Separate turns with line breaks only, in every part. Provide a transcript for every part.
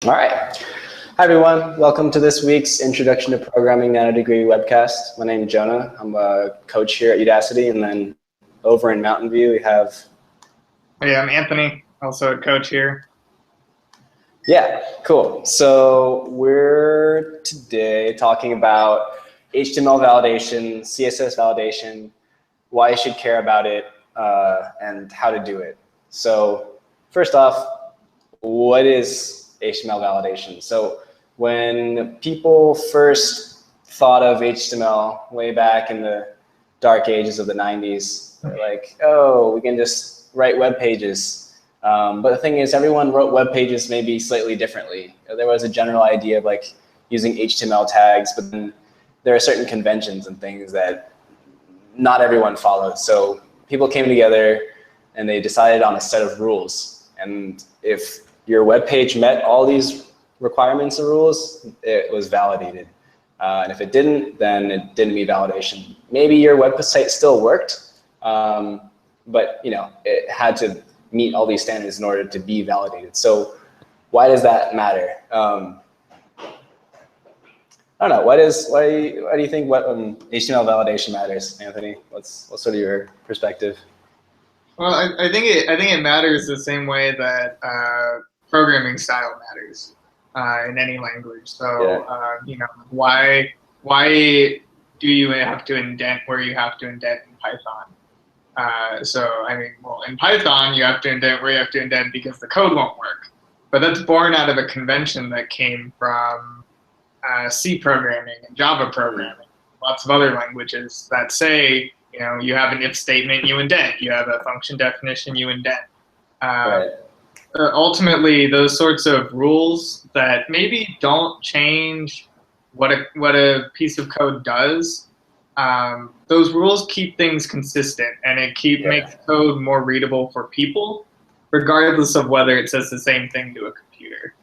All right. Hi, everyone. Welcome to this week's Introduction to Programming Nanodegree webcast. My name is Jonah. I'm a coach here at Udacity, and then over in Mountain View, we have...
Hey, I'm Anthony, also a coach here.
Yeah, cool. So we're today talking about HTML validation, CSS validation, why you should care about it, and how to do it. So first off, what is HTML validation? So when people first thought of HTML way back in the dark ages of the 90s, they're like, oh, we can just write web pages. But the thing is, everyone wrote web pages maybe slightly differently. There was a general idea of like using HTML tags, but then there are certain conventions and things that not everyone followed. So people came together and they decided on a set of rules. And if your web page met all these requirements and rules, it was validated. And if it didn't, then it didn't meet validation. Maybe your website still worked, but it had to meet all these standards in order to be validated. So why does that matter? I don't know. Why do you think HTML validation matters, Anthony? What's sort of your perspective?
Well, I think it matters the same way that programming style matters in any language. So why do you have to indent where you have to indent in Python? Well, in Python you have to indent where you have to indent because the code won't work. But that's born out of a convention that came from C programming and Java programming, lots of other languages that say, you have an if statement, you indent. You have a function definition, you indent.
Right.
Ultimately, those sorts of rules that maybe don't change what a piece of code does, those rules keep things consistent, and it makes code more readable for people, regardless of whether it says the same thing to a computer.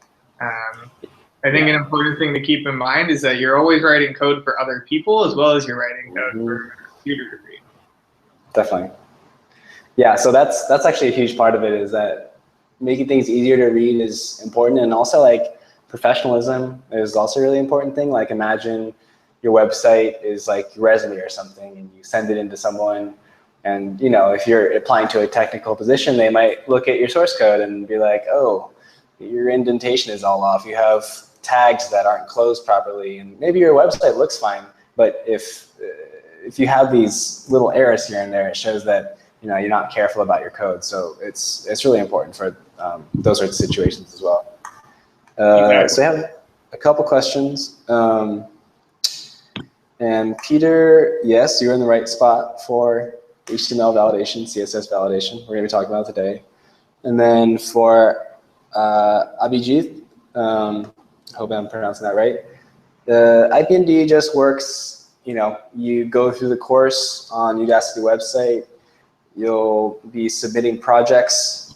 I think an important thing to keep in mind is that you're always writing code for other people as well as you're writing code for a computer to read.
Definitely. Yeah, so that's actually a huge part of it, is that making things easier to read is important, and also like professionalism is also a really important thing. Like imagine your website is like your resume or something, and you send it into someone, and if you're applying to a technical position, they might look at your source code and be like, oh, your indentation is all off. You have tags that aren't closed properly, and maybe your website looks fine, but if you have these little errors here and there, it shows that you're not careful about your code. So it's really important for those sorts of situations as well.
Exactly.
So I have a couple questions. And Peter, yes, you're in the right spot for HTML validation, CSS validation. We're going to be talking about it today. And then for Abhijit, hope I'm pronouncing that right. The IPND just works, you go through the course on Udacity website, you'll be submitting projects.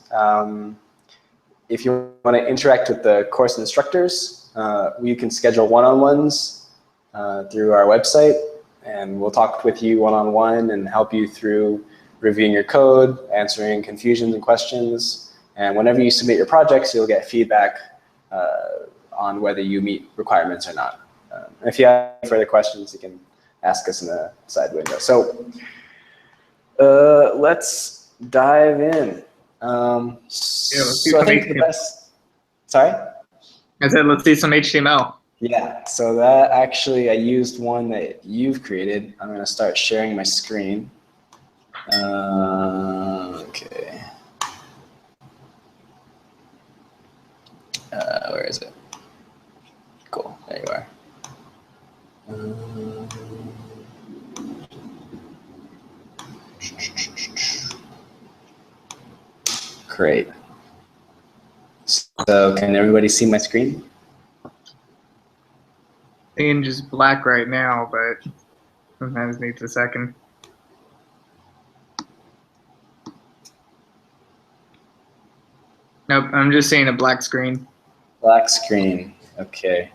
If you want to interact with the course instructors, we can schedule one-on-ones through our website, and we'll talk with you one-on-one and help you through reviewing your code, answering confusions and questions. And whenever you submit your projects, you'll get feedback on whether you meet requirements or not. If you have any further questions, you can ask us in the side window. So let's dive in. So I think the best, sorry?
I said, let's see some HTML.
Yeah, so that actually, I used one that you've created. I'm going to start sharing my screen. Okay. Where is it? Cool, there you are. Great. So can everybody see my screen?
It's just black right now, but sometimes needs a second. Nope, I'm just seeing a black screen.
Black screen, okay.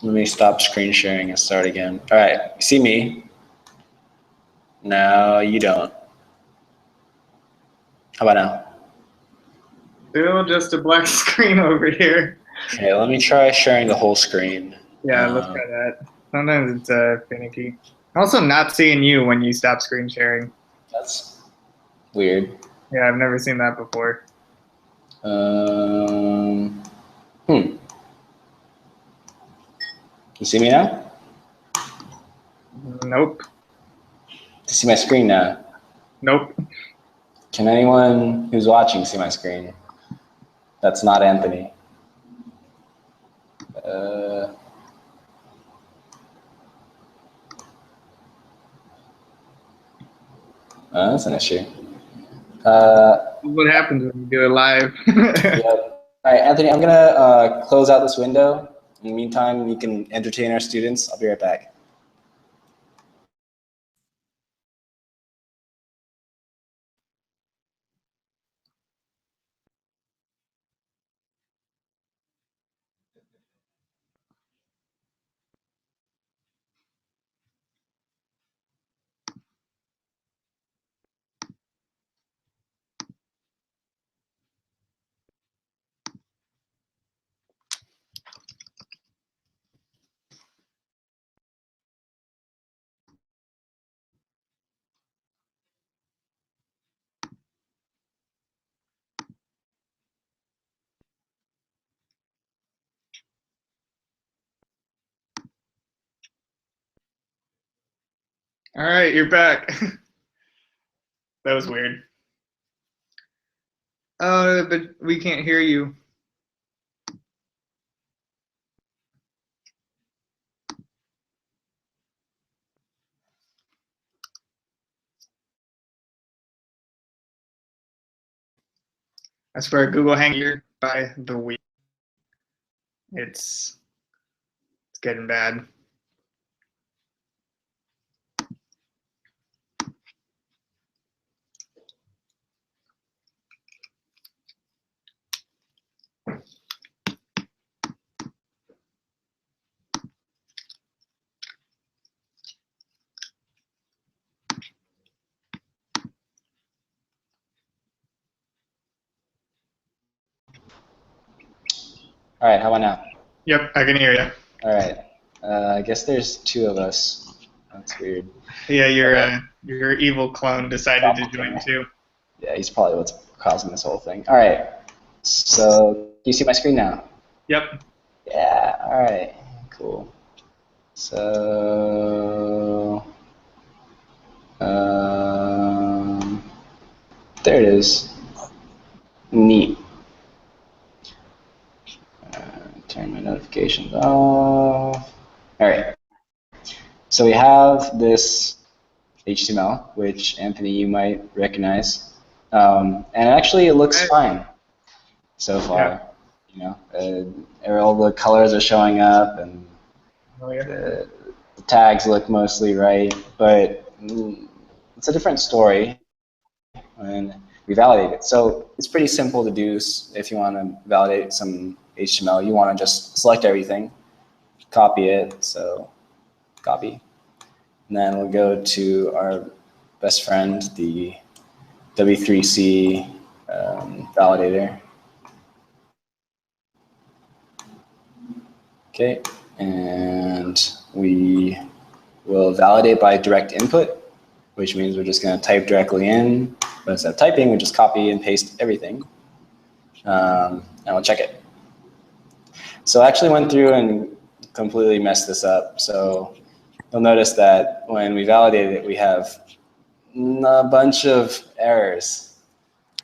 Let me stop screen sharing and start again. All right, you see me? No, you don't. How about now?
Still just a black screen over here.
Okay, let me try sharing the whole screen.
Yeah, let's try that. Sometimes it's finicky. Also, not seeing you when you stop screen sharing.
That's weird.
Yeah, I've never seen that before.
You see me now?
Nope.
You see my screen now?
Nope.
Can anyone who's watching see my screen? That's not Anthony. That's an issue.
What happens when you do it live?
Yep. All right, Anthony, I'm gonna close out this window. In the meantime, you can entertain our students. I'll be right back.
All right, you're back. That was weird. But we can't hear you. I swear, Google Hangout by the week. It's getting bad.
All right, how about now?
Yep, I can hear you.
All right. I guess there's two of us. That's weird.
Yeah, your evil clone decided to join too.
Yeah, he's probably what's causing this whole thing. All right. So, do you see my screen now?
Yep.
Yeah. All right. Cool. So, there it is. Neat. Turn my notifications off. All right. So we have this HTML, which Anthony, you might recognize, and actually it looks fine so far.
Yeah.
You know, all the colors are showing up, and the tags look mostly right, but it's a different story when we validate it. So it's pretty simple to do if you want to validate some HTML. You want to just select everything, copy it, so copy. And then we'll go to our best friend, the W3C validator. Okay, and we will validate by direct input, which means we're just going to type directly in. But instead of typing, we just copy and paste everything. And we'll check it. So I actually went through and completely messed this up. So you'll notice that when we validated it, we have a bunch of errors.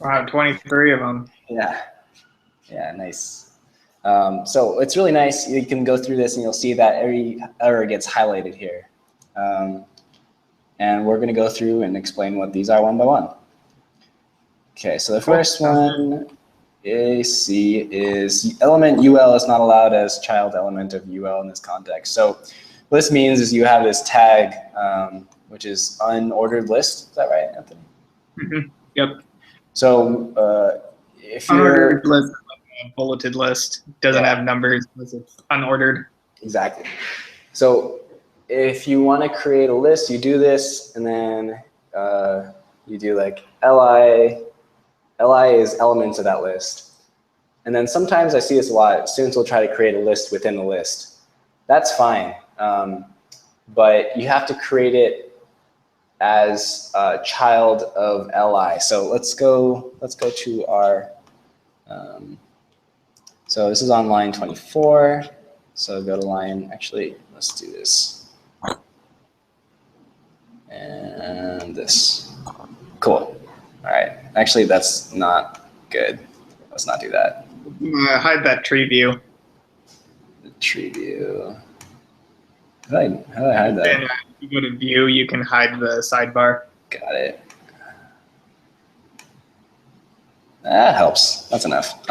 Wow, 23 of them.
Yeah, yeah, nice. So it's really nice. You can go through this and you'll see that every error gets highlighted here. And we're going to go through and explain what these are one by one. Okay, so the first one AC is element UL is not allowed as child element of UL in this context. So what this means is you have this tag, which is unordered list. Is that right, Anthony?
Mm-hmm. Yep.
So if
you're unordered list, like a bulleted list, doesn't have numbers because it's unordered.
Exactly. So if you want to create a list, you do this, and then you do like li li is elements of that list. And then sometimes I see this a lot. Students will try to create a list within the list. That's fine, but you have to create it as a child of li. So let's go to our. So this is on line 24. So go to line. Actually, let's do this. And this. Cool. All right. Actually, that's not good. Let's not do that.
Hide that tree view.
The tree view. How do I hide that?
And if you go to view, you can hide the sidebar.
Got it. That helps. That's enough.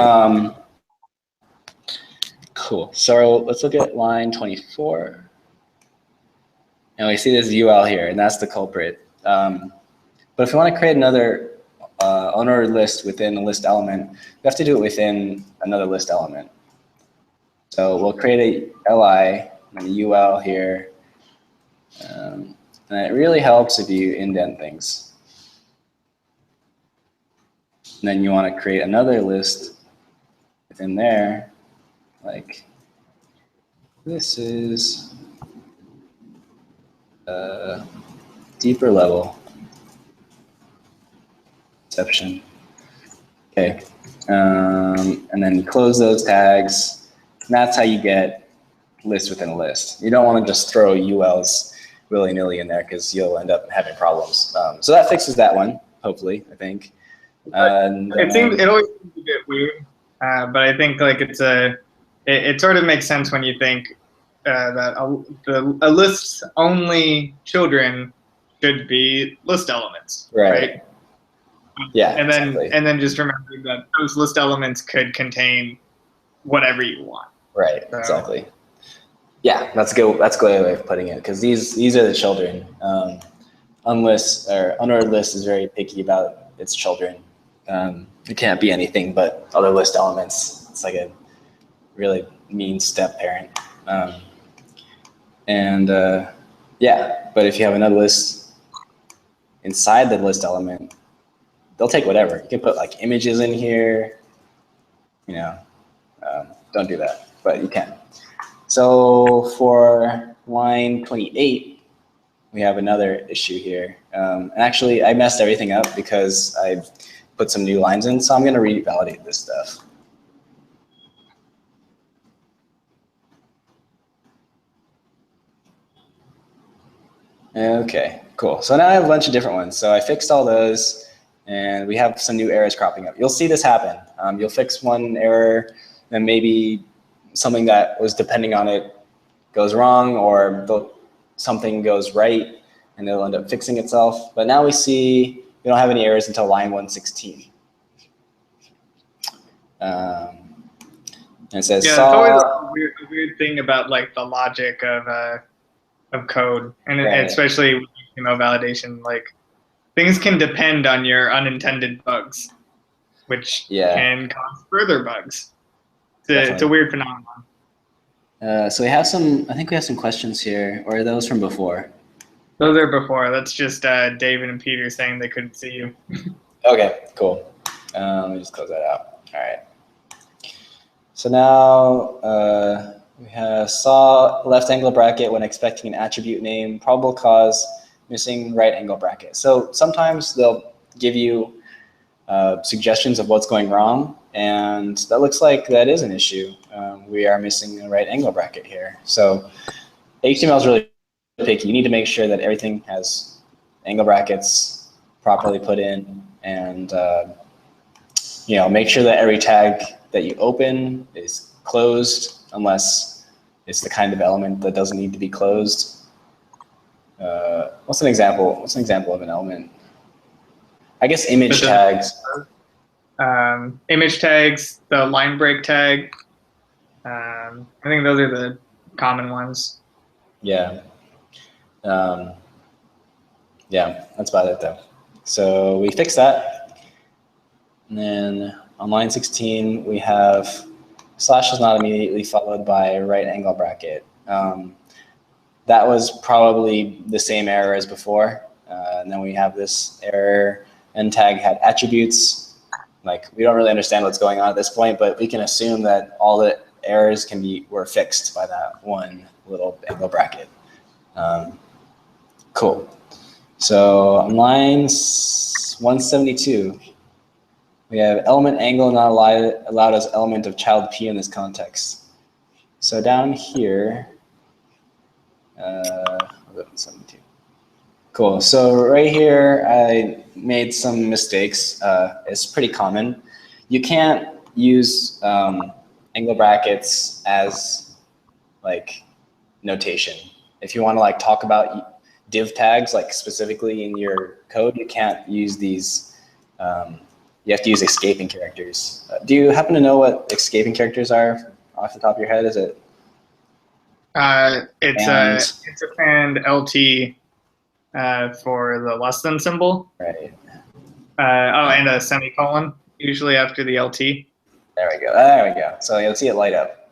Cool. So let's look at line 24. And we see this UL here, and that's the culprit. But if we want to create another owner list within a list element, we have to do it within another list element. So we'll create a li and a ul here. And it really helps if you indent things. And then you want to create another list within there, like this is a deeper level exception. Okay, and then you close those tags. And that's how you get list within a list. You don't want to just throw ULs willy-nilly in there because you'll end up having problems. So that fixes that one, hopefully, I think. And,
it always seems a bit weird, but I think like it sort of makes sense when you think that a list's only children should be list elements, right?
Yeah,
and then
exactly.
And then just remember that those list elements could contain whatever you want.
Right, so. Exactly. Yeah, that's a good way of putting it, because these are the children. Unordered list is very picky about its children. It can't be anything but other list elements. It's like a really mean step parent. Yeah, but if you have another list inside the list element, they'll take whatever. You can put like images in here, you know, don't do that, but you can. So for line 28, we have another issue here. And actually, I messed everything up because I put some new lines in, so I'm going to revalidate this stuff. Okay, cool. So now I have a bunch of different ones. So I fixed all those, and we have some new errors cropping up. You'll see this happen. You'll fix one error, then maybe something that was depending on it goes wrong, or something goes right, and it'll end up fixing itself. But now we see we don't have any errors until line 116. And it says,
yeah, it's always a weird thing about like the logic of code, and
right.
Especially with HTML validation, like things can depend on your unintended bugs, which can cause further bugs. It's a weird phenomenon.
So we have some, I think we have some questions here, or are those from before?
Those are before. That's just David and Peter saying they couldn't see you.
Okay, cool. Let me just close that out. All right. So now we have saw left angle bracket when expecting an attribute name, probable cause, missing right angle bracket. So sometimes they'll give you suggestions of what's going wrong, and that looks like that is an issue. We are missing a right angle bracket here. So HTML is really picky. You need to make sure that everything has angle brackets properly put in, and you know, make sure that every tag that you open is closed unless it's the kind of element that doesn't need to be closed. What's an example? What's an example of an element? I guess image tags.
Image tags, the line break tag. I think those are the common ones.
Yeah. Yeah, that's about it though. So we fixed that. And then on line 16, we have slash is not immediately followed by right angle bracket. That was probably the same error as before. And then we have this error, end tag had attributes. Like, we don't really understand what's going on at this point, but we can assume that all the errors were fixed by that one little angle bracket. Cool. So on line 172, we have element angle not allowed as element of child P in this context. So down here, 72. Cool. So right here, I made some mistakes. It's pretty common. You can't use angle brackets as like notation. If you want to like talk about div tags, like specifically in your code, you can't use these. You have to use escaping characters. Do you happen to know what escaping characters are off the top of your head? Is it?
It's a and LT for the less than symbol.
Right.
And a semicolon, usually after the LT.
There we go. There we go. So you'll see it light up.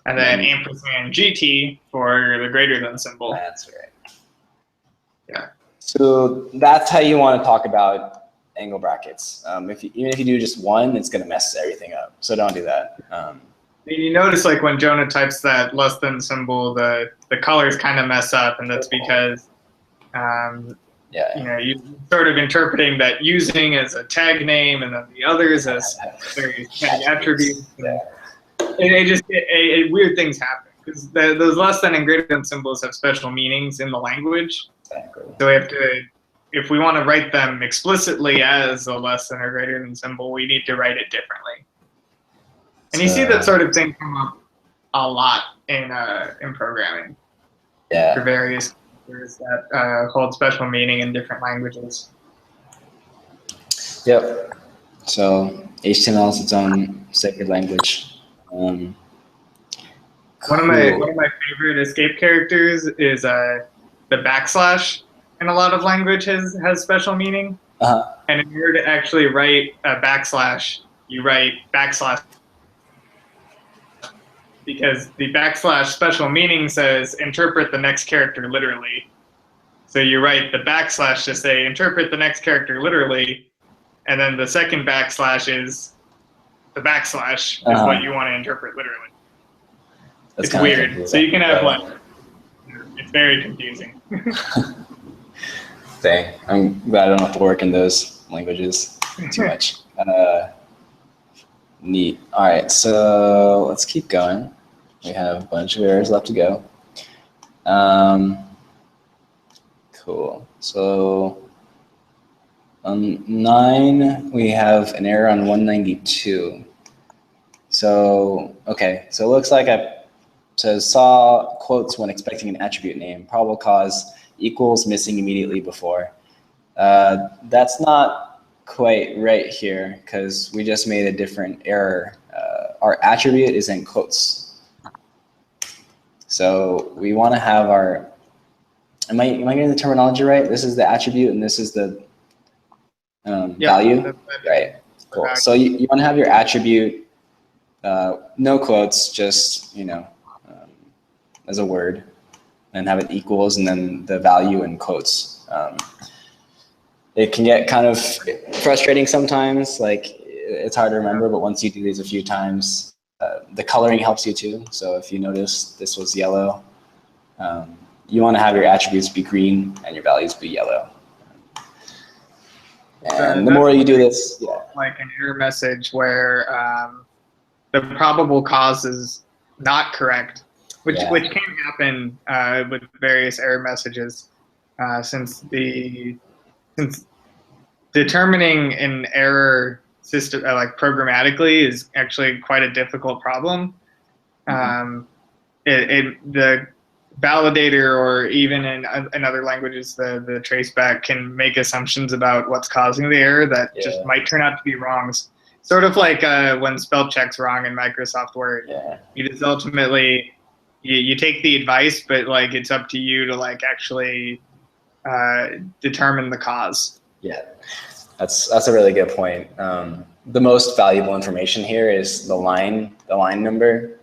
And then ampersand GT for the greater than symbol.
That's right.
Yeah.
So that's how you want to talk about angle brackets. Even if you do just one, it's going to mess everything up. So don't do that.
You notice like when Jonah types that less than symbol, the colors kind of mess up, and that's because you're sort of interpreting that using as a tag name and then the others as various tag attributes.
Yeah.
And weird things happen because those less than and greater than symbols have special meanings in the language.
Exactly.
So we have to, if we want to write them explicitly as a less than or greater than symbol, we need to write it differently. And you see that sort of thing come up a lot in programming.
Yeah.
For various characters that hold special meaning in different languages.
Yep. So HTML is its own sacred language.
Cool. One of my favorite escape characters is the backslash. In a lot of language has special meaning. And in order to actually write a backslash, you write backslash. Because the backslash special meaning says interpret the next character literally. So you write the backslash to say interpret the next character literally, and then the second backslash is the backslash is what you want to interpret literally. It's weird. So you can have it's very confusing.
Dang, I'm glad I don't have to work in those languages too much. Neat. All right, so let's keep going. We have a bunch of errors left to go. Cool. So on 9, we have an error on 192. So, okay, so it looks like saw quotes when expecting an attribute name. Probable cause equals missing immediately before. That's not quite right here because we just made a different error. Our attribute is in quotes. So we want to have our, am I getting the terminology right? This is the attribute and this is the value? Right, cool. So you want to have your attribute, no quotes, just, as a word, and have it equals and then the value in quotes. It can get kind of frustrating sometimes, like it's hard to remember, but once you do these a few times, the coloring helps you too. So if you notice this was yellow, you want to have your attributes be green and your values be yellow. And the more you do this,
like an error message where the probable cause is not correct, which can happen with various error messages, since determining an error system like programmatically is actually quite a difficult problem. The validator, or even in other languages, the traceback can make assumptions about what's causing the error that just might turn out to be wrong. Sort of like when spell check's wrong in Microsoft Word. You just ultimately you take the advice, but like it's up to you to like actually determine the cause.
Yeah, that's a really good point. The most valuable information here is the line number.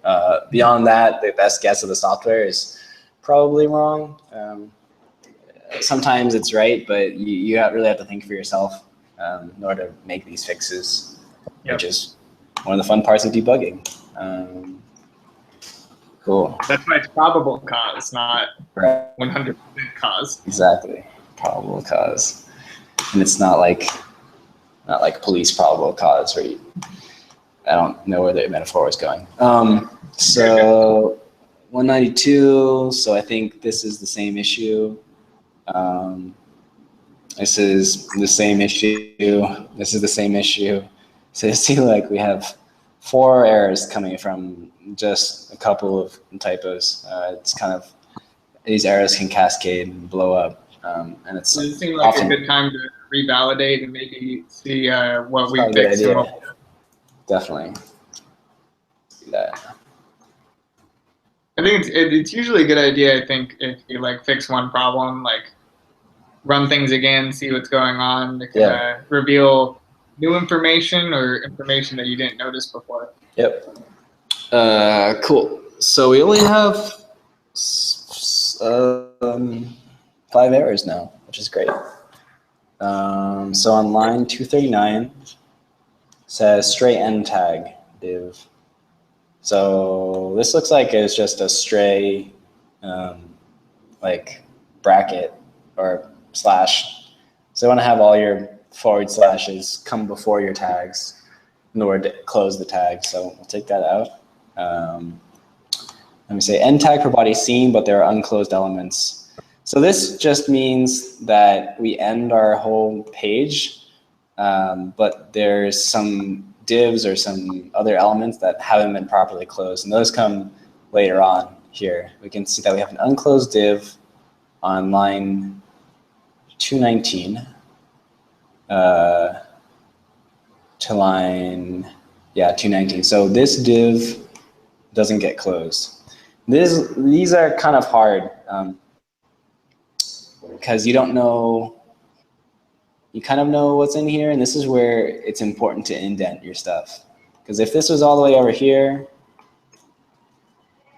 Beyond that, the best guess of the software is probably wrong. Sometimes it's right, but you really have to think for yourself. in order to make these fixes,
Yep.
which is one of the fun parts of debugging. Cool.
That's why it's probable cause, not
Right.
100% cause.
Exactly. Probable cause. And it's not like police probable cause, where I don't know where the metaphor was going. So 192, so I think this is the same issue. This is the same issue. This is the same issue. So you see, like, we have 4 errors coming from just a couple of typos. It's kind of, these errors can cascade and blow up. And it's
Does it seem like
often
a good time to revalidate and maybe see what we
probably a good
fixed?
idea. Definitely. Do that.
I think it's usually a good idea. I think if you like fix one problem, like run things again, see what's going on. It can reveal new information or information that you didn't notice before.
Yep. Cool. So we only have 5 errors now, which is great. So on line 239, says stray end tag div. So this looks like it's just a stray, like bracket or slash. So you want to have all your forward slashes come before your tags in order to close the tag. So we'll take that out. Let me say end tag per body seen, but there are unclosed elements. So this just means that we end our whole page, but there's some divs or some other elements that haven't been properly closed, and those come later on here. We can see that we have an unclosed div on line 219 to line 219. So this div doesn't get closed. These are kind of hard because you don't know. You kind of know what's in here, and this is where it's important to indent your stuff. Because if this was all the way over here,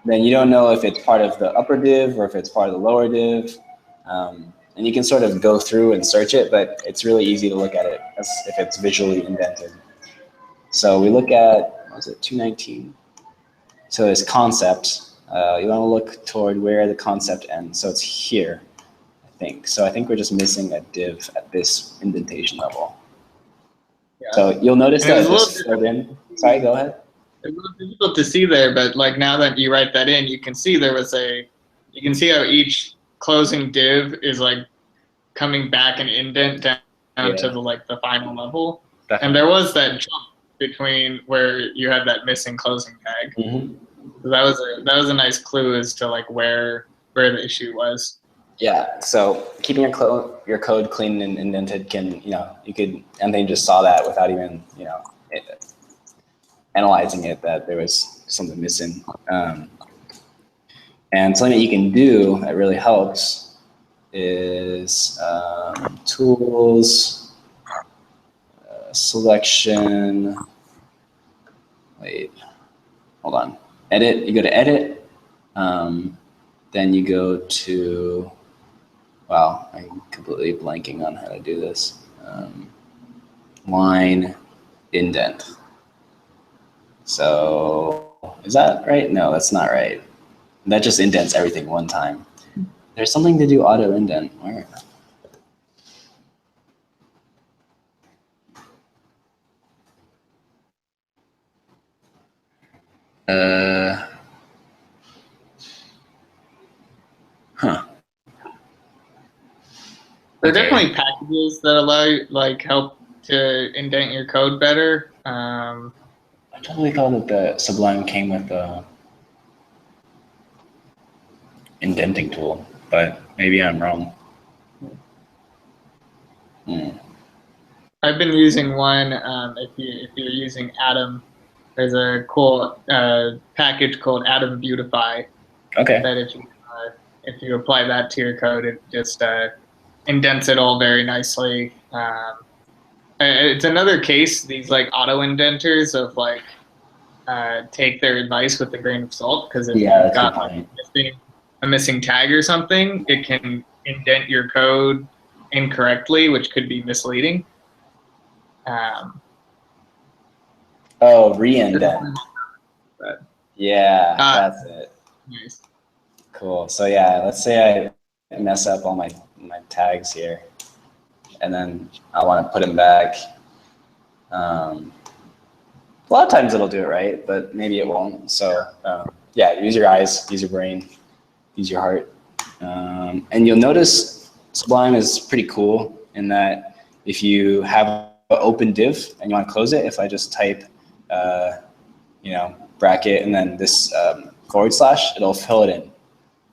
then you don't know if it's part of the upper div or if it's part of the lower div. And you can sort of go through and search it, but it's really easy to look at it if it's visually indented. So we look at, what was it, 219? So this concept, you want to look toward where the concept ends. So it's here. So I think we're just missing a div at this indentation level. Yeah. So you'll notice that this filled in. Sorry, go ahead.
It's a little difficult to see there, but like now that you write that in, you can see you can see how each closing div is like coming back an indent down to the final level. Definitely. And there was that jump between where you had that missing closing tag. Mm-hmm. So that was a nice clue as to like where the issue was.
Yeah, so keeping your code clean and indented can, Unintended just saw that without even, analyzing it, that there was something missing. And something that you can do that really helps is tools, selection, hold on, edit, you go to edit, then you go to, wow, I'm completely blanking on how to do this. Line indent. So is that right? No, that's not right. That just indents everything one time. There's something to do auto indent. Where?
There are definitely packages that allow help to indent your code better.
I totally thought that the Sublime came with the indenting tool, but maybe I'm wrong.
I've been using one. If you're using Atom, there's a cool package called Atom Beautify.
Okay.
That if you apply that to your code, it just indents it all very nicely. It's another case, these like auto indenters of take their advice with a grain of salt, because if you've got a missing tag or something, it can indent your code incorrectly, which could be misleading.
Oh, re-indent. Yeah, that's it.
Nice.
Cool. So yeah, let's say I mess up all my tags here, and then I want to put them back. A lot of times it'll do it right, but maybe it won't. So yeah, use your eyes, use your brain, use your heart. And you'll notice Sublime is pretty cool in that if you have an open div and you want to close it, if I just type, bracket and then this /, it'll fill it in.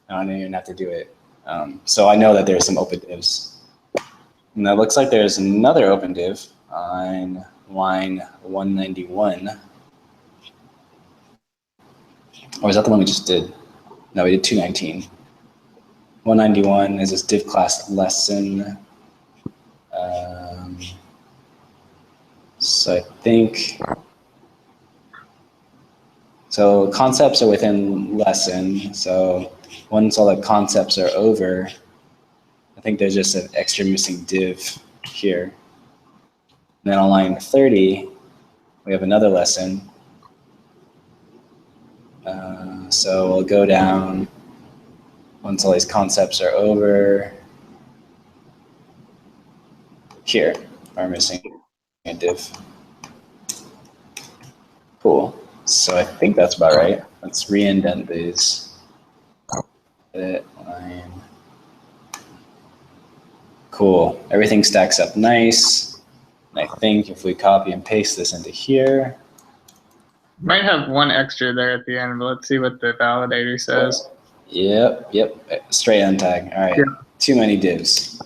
I don't even have to do it. So I know that there's some open divs. And that looks like there's another open div on line 191. Or is that the one we just did? No, we did 219. 191 is this div class lesson. So I think, so concepts are within lesson. So once all the concepts are over, I think there's just an extra missing div here. And then on line 30, we have another lesson. So we'll go down once all these concepts are over. Here, are missing a div. Cool. So I think that's about right. Let's re-indent these. Line. Cool. Everything stacks up nice. And I think if we copy and paste this into here.
Might have one extra there at the end, but let's see what the validator says.
Yep. Straight untag. All right. Yep. Too many divs.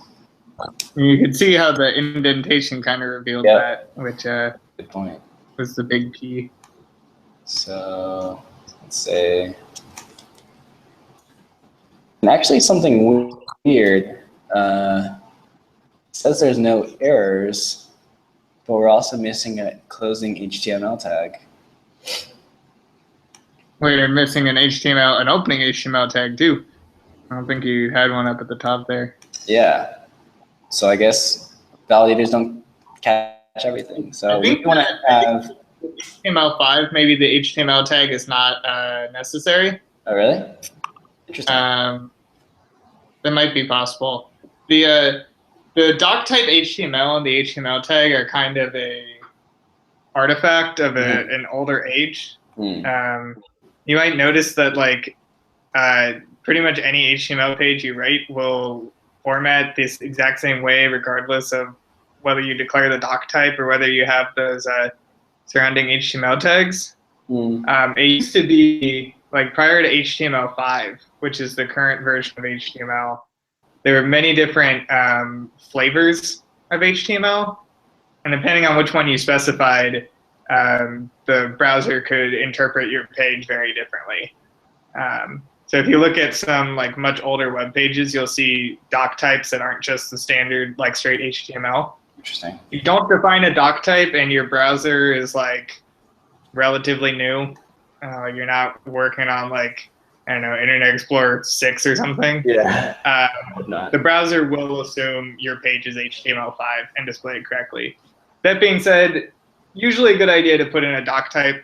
You can see how the indentation kind of revealed that, which
good point.
Was the big P.
So let's say, and actually something weird. It says there's no errors, but we're also missing a closing HTML tag.
Wait, you're missing an opening HTML tag too. I don't think you had one up at the top there.
Yeah. So I guess validators don't catch everything. So we want to have
HTML5. Maybe the HTML tag is not necessary.
Oh, really? Interesting.
That might be possible. The doc type HTML and the HTML tag are kind of a artifact of an older age. You might notice that pretty much any HTML page you write will format this exact same way, regardless of whether you declare the doc type or whether you have those surrounding HTML tags. It used to be prior to HTML5, which is the current version of HTML. There were many different flavors of HTML, and depending on which one you specified, the browser could interpret your page very differently. So if you look at some much older web pages, you'll see doc types that aren't just the standard straight HTML.
Interesting.
You don't define a doc type and your browser is relatively new. You're not working on I don't know, Internet Explorer 6 or something.
Yeah.
The browser will assume your page is HTML5 and display it correctly. That being said, usually a good idea to put in a doc type,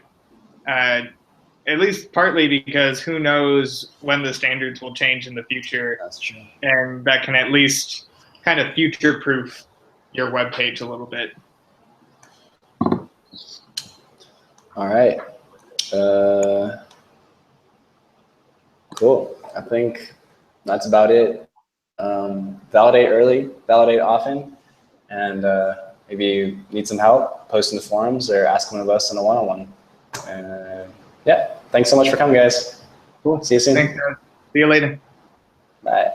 at least partly because who knows when the standards will change in the future.
That's true.
And that can at least kind of future-proof your web page a little bit.
All right. Cool. I think that's about it. Validate early, validate often, and maybe you need some help, post in the forums or ask one of us in a one-on-one. Yeah, thanks so much for coming, guys.
Cool.
See you soon.
Thanks, guys. See you later.
Bye.